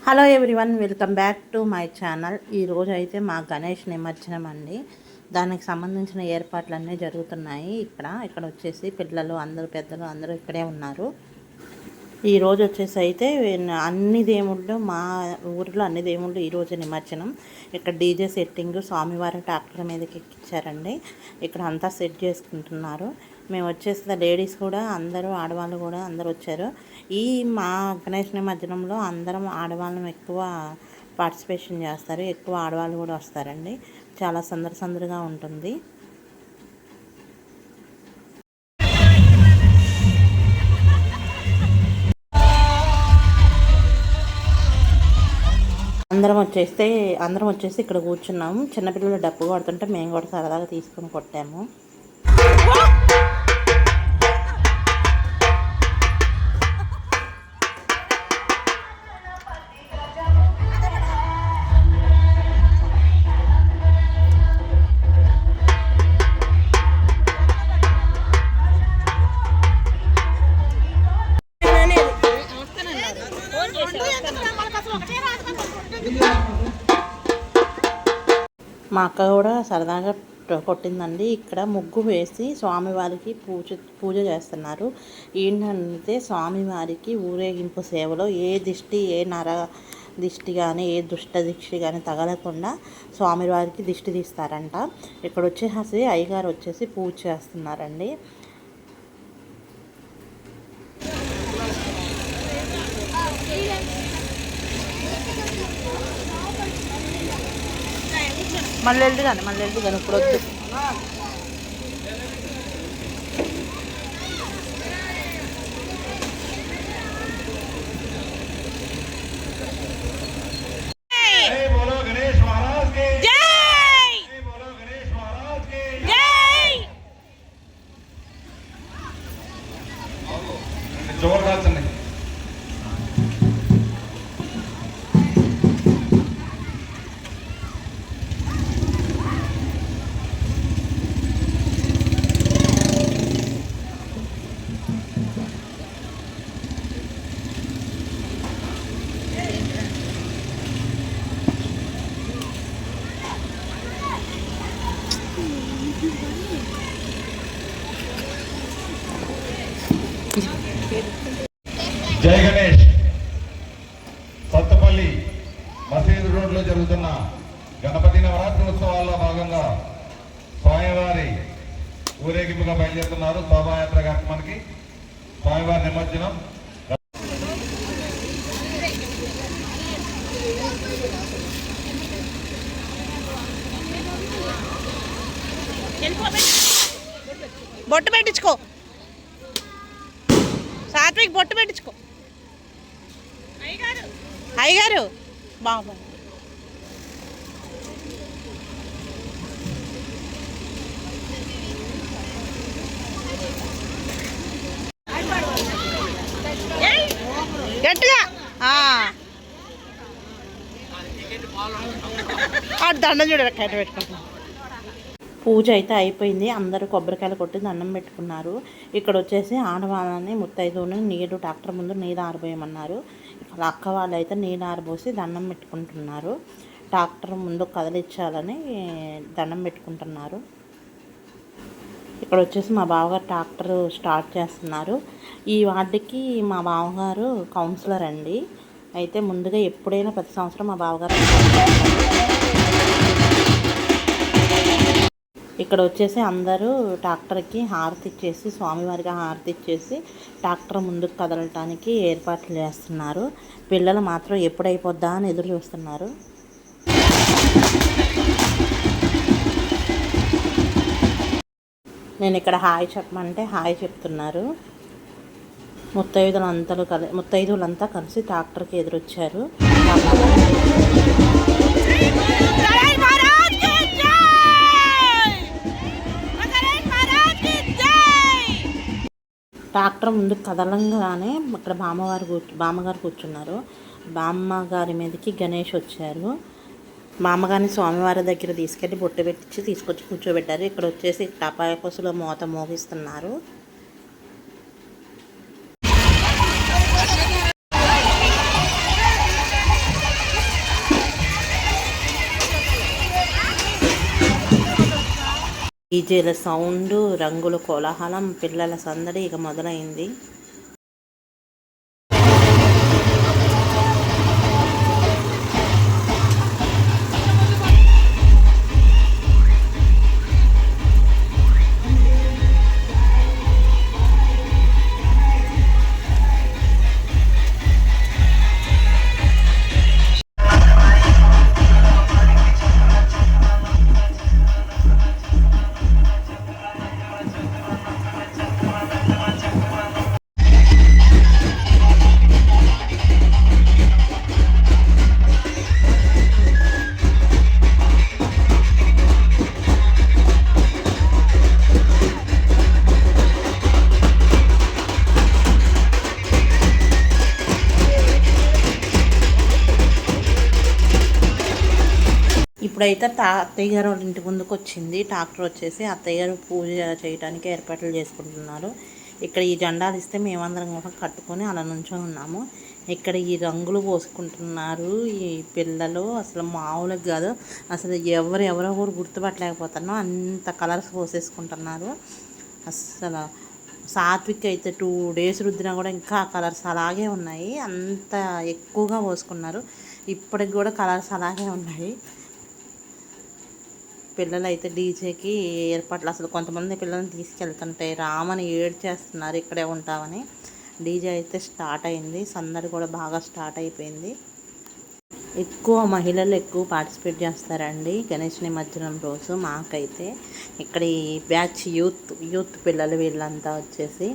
Hello everyone, welcome back to my channel. ఈరోజు అయితే మా గణేష్ నిమజ్జనం అండి. దానికి సంబంధించిన ఏర్పాట్లన్నీ జరుగుతున్నాయి. ఇక్కడ వచ్చేసి పిల్లలు అందరూ పెద్దలు అందరూ ఇక్కడే ఉన్నారు. ఈరోజు వచ్చేసి అయితే అన్ని దేవుళ్ళు, మా ఊరిలో అన్ని దేవుళ్ళు ఈరోజు నిమజ్జనం. ఇక్కడ డీజే సెట్టింగ్, స్వామివారి ట్రాక్టర్ మీదకి ఎక్కించారండి. ఇక్కడ అంతా సెట్ చేసుకుంటున్నారు. మేము వచ్చేసి లేడీస్ కూడా అందరూ, ఆడవాళ్ళు కూడా అందరూ వచ్చారు. ఈ మా గణేష్ నిమజ్జనంలో అందరం ఆడవాళ్ళం ఎక్కువ పార్టిసిపేషన్ చేస్తారు. ఎక్కువ ఆడవాళ్ళు కూడా వస్తారండి. చాలా సందడిగా ఉంటుంది. అందరం వచ్చేసి ఇక్కడ కూర్చున్నాము. చిన్నపిల్లలు డప్పు కొడుతుంటే మేము కూడా సరదాగా తీసుకుని కొట్టాము. మా అక్క కూడా సరదాగా కొట్టిందండి. ఇక్కడ ముగ్గు వేసి స్వామివారికి పూజ చేస్తున్నారు. ఏంటంటే స్వామివారికి ఊరేగింపు సేవలో ఏ నర దిష్టి కానీ ఏ దుష్ట దిష్టి కానీ తగలకుండా స్వామివారికి దిష్టి తీస్తారంట. ఇక్కడ వచ్చేసి అయ్యగారు వచ్చేసి పూజ చేస్తున్నారండి. మళ్ళీ వెళ్దు కానీ ఇప్పుడు వద్దు. జై గణేష్. సత్తపల్లి మసీదు రోడ్లో జరుగుతున్న గణపతి నవరాత్రి ఉత్సవాల్లో భాగంగా స్వామివారి ఊరేగింపుగా బయలుదేరుతున్నారు. శోభాయాత్ర కార్యక్రమానికి స్వామివారి నిమజ్జనం. బొట్టు పెట్టించుకో సాత్విక్, బొట్టు పెట్టించుకో. అయ్యగారు బాబు గట్టిగా దండం చూడ కట్ట పెట్టుకుంటున్నాం. పూజ అయితే అయిపోయింది. అందరూ కొబ్బరికాయలు కొట్టి దండం పెట్టుకున్నారు. ఇక్కడ వచ్చేసి ఆడవాళ్ళని ముత్తైదువుని నీరు ట్రాక్టర్ ముందు నీళ్ళు ఆరబోయమన్నారు. ఇక్కడ అక్క వాళ్ళు అయితే నీళ్ళు ఆరబోసి దండం పెట్టుకుంటున్నారు. ట్రాక్టర్ ముందు కదిలించాలని దండం పెట్టుకుంటున్నారు. ఇక్కడ వచ్చేసి మా బావగారు ట్రాక్టర్ స్టార్ట్ చేస్తున్నారు. ఈ వార్డుకి మా బావగారు కౌన్సిలర్ అండి. అయితే ముందుగా ఎప్పుడైనా ప్రతి సంవత్సరం మా బావగారు ఇక్కడ వచ్చేసి అందరూ ట్రాక్టర్కి హారతి ఇచ్చేసి, స్వామివారికి హారతి ఇచ్చేసి ట్రాక్టర్ ముందుకు కదలటానికి ఏర్పాట్లు చేస్తున్నారు. పిల్లలు మాత్రం ఎప్పుడైపోద్దా అని ఎదురు చూస్తున్నారు. నేను ఇక్కడ హాయ్ చెప్పమంటే హాయ్ చెప్తున్నారు. ముత్తైదువులంతా కలిసి ట్రాక్టర్కి ఎదురొచ్చారు. ట్రాక్టర్ ముందుకు కదలంగానే ఇక్కడ బామ్మగారు కూర్చున్నారు. బామ్మగారి మీదకి గణేష్ వచ్చారు. బామ్మగారిని స్వామివారి దగ్గర తీసుకెళ్ళి బొట్టు పెట్టించి తీసుకొచ్చి కూర్చోబెట్టారు. ఇక్కడ వచ్చేసి టపాయ కొసులో మోత మోగిస్తున్నారు. డీజేల సౌండ్, రంగుల కోలాహలం, పిల్లల సందడి ఇక మొదలైంది. ఇప్పుడైతే అత్తయ్య గారు వాళ్ళ ఇంటి ముందుకు వచ్చింది ట్రాక్టర్ వచ్చేసి. అత్తయ్య గారు పూజ చేయడానికి ఏర్పాట్లు చేసుకుంటున్నారు. ఇక్కడ ఈ జెండాలు ఇస్తే మేమందరం కూడా కట్టుకొని అలా నుంచొని ఉన్నాము. ఇక్కడ ఈ రంగులు పోసుకుంటున్నారు ఈ పిల్లలు. అసలు మామూలుగా కాదు, అసలు ఎవరెవరో కూడా గుర్తుపట్టలేకపోతున్నాం, అంత కలర్స్ పోసేసుకుంటున్నారు. అస్సలు సాత్విక్ అయితే 2 days రుద్దినా కూడా ఇంకా కలర్స్ అలాగే ఉన్నాయి, అంత ఎక్కువగా పోసుకున్నారు. ఇప్పటికి కూడా కలర్స్ అలాగే ఉన్నాయి. పిల్లలు అయితే డీజేకి ఏర్పాట్లు, అసలు కొంతమంది పిల్లల్ని తీసుకెళ్తుంటే రామని ఏడ్చేస్తున్నారు ఇక్కడే ఉంటామని. డీజే అయితే స్టార్ట్ అయింది, సందడి కూడా బాగా స్టార్ట్ అయిపోయింది. ఎక్కువ మహిళలు ఎక్కువ పార్టిసిపేట్ చేస్తారండి గణేష్ నిమజ్జనం రోజు. మాకైతే ఇక్కడ ఈ బ్యాచ్ యూత్ పిల్లలు వీళ్ళంతా వచ్చేసి,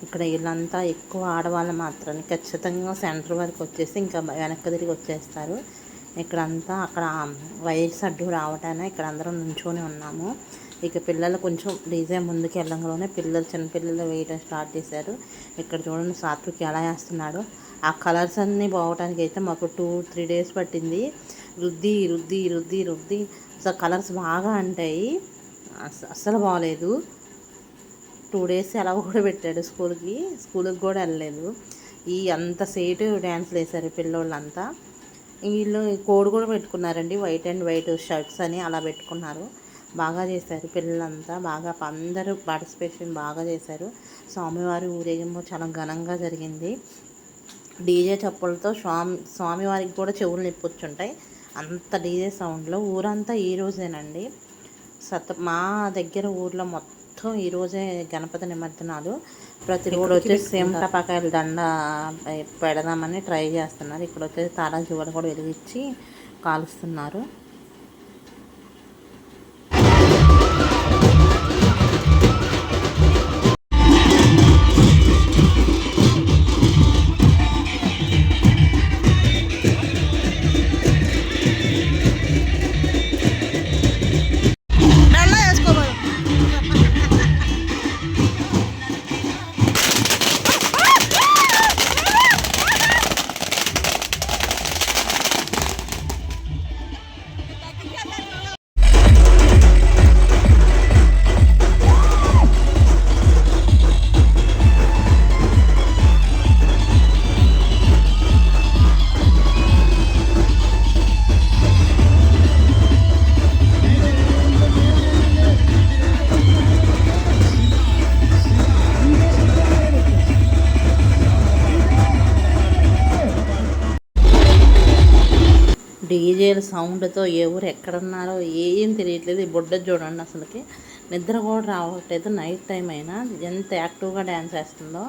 ఇక్కడ వీళ్ళంతా ఎక్కువ ఆడవాళ్ళు మాత్రం ఖచ్చితంగా సెంటర్ వరకు వచ్చేసి ఇంకా వెనక్కి తిరిగి వచ్చేస్తారు. ఇక్కడంతా అక్కడ వైర్స్ అడ్డు రావటానే ఇక్కడ అందరం నుంచొని ఉన్నాము. ఇక పిల్లలు కొంచెం డీజే ముందుకు వెళ్ళంగానే చిన్నపిల్లలు వేయడం స్టార్ట్ చేశారు. ఇక్కడ చూడండి సాత్విక్ ఎలా వేస్తున్నాడు. ఆ కలర్స్ అన్నీ పోవటానికి అయితే మాకు 2-3 days పట్టింది. రుద్ది రుద్ది రుద్ది రుద్ది అసలు కలర్స్ బాగా అంటాయి, అస్సలు బాగలేదు. 2 days ఎలా కూడా పెట్టాడు. స్కూల్కి కూడా వెళ్ళలేదు. అంత సేటు డ్యాన్స్లు వేశారు పిల్లోళ్ళంతా. వీళ్ళు కోడ్ కూడా పెట్టుకున్నారండి, వైట్ అండ్ వైట్ షర్ట్స్ అని అలా పెట్టుకున్నారు. బాగా చేశారు పిల్లలంతా, బాగా అందరూ పార్టిసిపేషన్ బాగా చేశారు. స్వామివారి ఊరేగింపు చాలా ఘనంగా జరిగింది. డీజే చప్పులతో స్వామివారికి కూడా చెవులు నొప్పొచ్చుంటాయి, అంత డీజే సౌండ్లో. ఊరంతా ఈ రోజేనండి. మా దగ్గర ఊర్లో మొత్తం ఈరోజే గణపతి నిమజ్జనాలు. ప్రతిరోజు వచ్చేసి సేమ్ టపాకాయలు దండ పెడదామని ట్రై చేస్తున్నారు. ఇక్కడ వచ్చేసి తాళం చివరి కూడా వెలిగించి కాలుస్తున్నారు. డీజేల సౌండ్తో ఎవరు ఎక్కడున్నారో ఏం తెలియట్లేదు. ఈ బుడ్డ చూడండి, అసలుకి నిద్ర కూడా రావట్లేదు. నైట్ టైం అయినా ఎంత యాక్టివ్గా డ్యాన్స్ చేస్తుందో.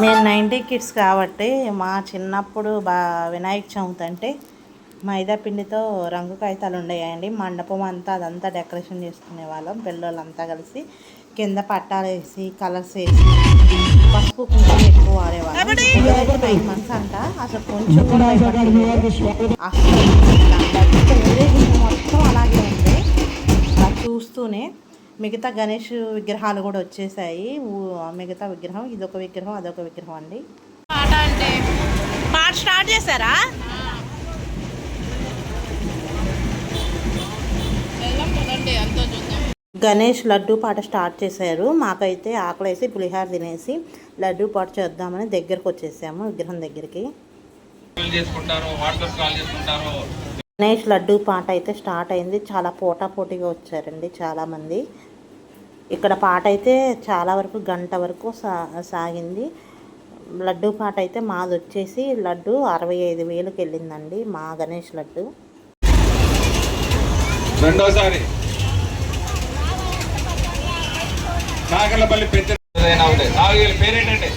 మేము 90 kids కాబట్టి మా చిన్నప్పుడు వినాయక చవితి అంటే మైదా పిండితో రంగు కాగితాలు ఉండేయండి. మండపం అంతా అదంతా డెకరేషన్ చేసుకునే వాళ్ళం పిల్లలంతా కలిసి. కింద పట్టాలు వేసి కలర్స్ వేసి పసుపు కుంకుమ ఎక్కువ వాడేవాళ్ళం. 9 months అంట, అసలు కొంచెం కూడా అసలు ఊరేగింపు మొత్తం అలాగే ఉంది. అలా చూస్తూనే మిగతా గణేష్ విగ్రహాలు కూడా వచ్చేసాయి. మిగతా విగ్రహం, ఇదొక విగ్రహం, అదొక విగ్రహం అండి. పాట అంటే పాట స్టార్ట్ చేశారా? గణేష్ లడ్డూ పాట స్టార్ట్ చేశారు. మాకైతే ఆకలేసి పులిహార తినేసి లడ్డూ పాట చేద్దామని దగ్గరకు వచ్చేసాము విగ్రహం దగ్గరికి. గణేష్ లడ్డూ పాట అయితే స్టార్ట్ అయింది. చాలా పోటాపోటీగా వచ్చారండి చాలామంది. ఇక్కడ పాట అయితే చాలా వరకు గంట వరకు సాగింది. లడ్డూ పాట అయితే మాది వచ్చేసి లడ్డు 65,000కి వెళ్ళిందండి మా గణేష్ లడ్డు. రెండోసారి నాగలపల్లి పెద్ద 4,000 పేరేంటండి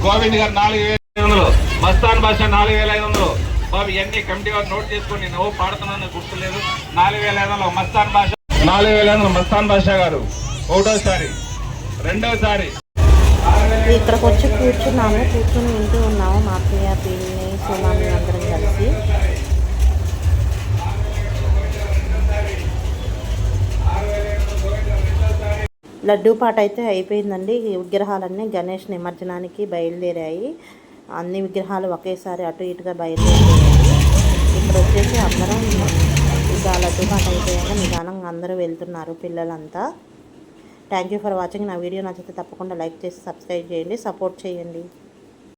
గోవింద్ గారు 4,500, మస్తాన్ భాష 4,500. బాబు ఇవన్నీ కమిటీ వారు నోట్ చేసుకోండి. నువ్వు పాడుతున్నాను గుర్తులేదు. 4,500 మస్తాన్ భాష, 4,500 మస్తాన్ భాష గారు ఒకటోసారి. రెండోసారి ఇక్కడికి వచ్చి కూర్చుని వింటూ ఉన్నాము మా అత్తయ్య పిల్లి సుమామి అందరం కలిసి. లడ్డూ పాట అయితే అయిపోయిందండి. విగ్రహాలన్నీ గణేష్ నిమజ్జనానికి బయలుదేరాయి. అన్ని విగ్రహాలు ఒకేసారి అటు ఇటుగా బయలుదేరాయి. ఇప్పుడు వచ్చేసి అందరం ఇక లడ్డూ పాట అయిపోయాక నిదానంగా అందరూ వెళ్తున్నారు పిల్లలంతా. Thank you for watching. నా వీడియో నచ్చితే తప్పకుండా లైక్ చేసి సబ్స్క్రైబ్ చేయండి, సపోర్ట్ చేయండి.